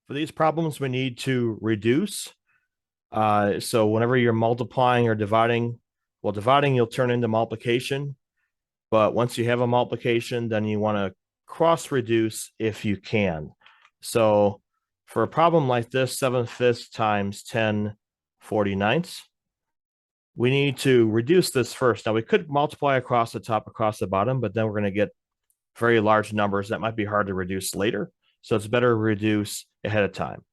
For these problems, we need to reduce. So whenever you're multiplying or dividing, well, dividing you'll turn into multiplication. But once you have a multiplication, then you want to cross reduce if you can. So for a problem like this, 7/5 times 10/49, we need to reduce this first. Now we could multiply across the top, across the bottom, but then we're going to get very large numbers that might be hard to reduce later. So it's better to reduce ahead of time.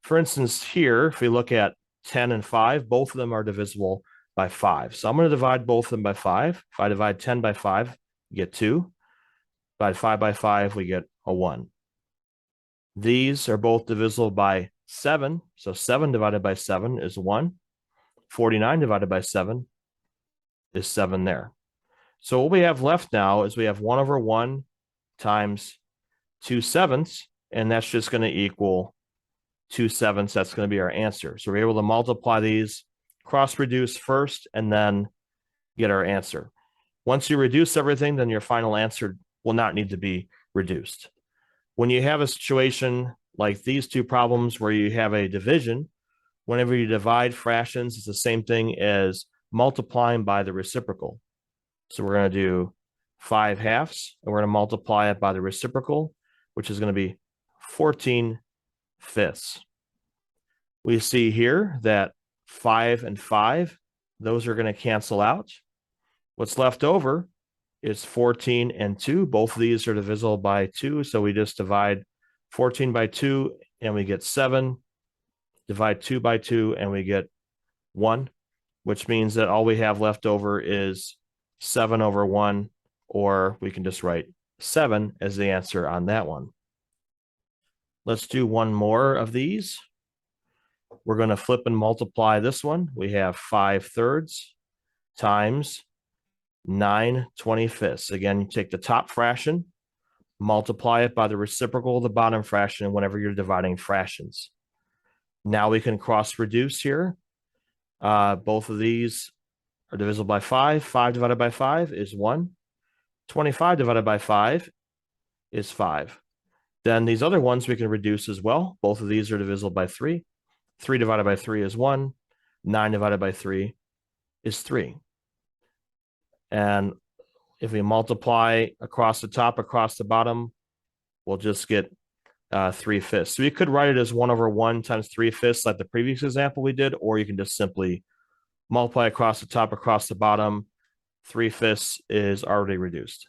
For instance, here, if we look at 10 and 5, both of them are divisible by 5. So I'm going to divide both of them by 5. If I divide 10 by 5, we get 2. Divide 5 by 5, we get a 1. These are both divisible by 7. So 7 divided by 7 is 1. 49 divided by 7 is 7 there. So what we have left now is we have 1 over 1 times 2/7, and that's just going to equal 2/7. That's going to be our answer. So we're able to multiply these, cross reduce first, and then get our answer. Once you reduce everything, then your final answer will not need to be reduced. When you have a situation like these two problems where you have a division, whenever you divide fractions, it's the same thing as multiplying by the reciprocal. So we're going to do 5/2, and we're going to multiply it by the reciprocal, which is going to be 14/5. We see here that 5 and 5, those are going to cancel out. What's left over is 14 and 2. Both of these are divisible by 2, so we just divide 14 by 2, and we get 7. Divide 2 by 2, and we get 1, which means that all we have left over is 7 over 1, or we can just write 7 as the answer on that one. Let's do one more of these. We're going to flip and multiply this one. We have 5/3 times 9/25. Again, you take the top fraction, multiply it by the reciprocal of the bottom fraction whenever you're dividing fractions. Now we can cross reduce here. Both of these are divisible by 5. 5 divided by 5 is 1. 25 divided by 5 is 5. Then these other ones we can reduce as well. Both of these are divisible by 3. 3 divided by 3 is 1. 9 divided by 3 is 3. And if we multiply across the top, across the bottom, we'll just get 3/5. So you could write it as 1 over 1 times 3/5 like the previous example we did, or you can just simply multiply across the top, across the bottom. 3/5 is already reduced.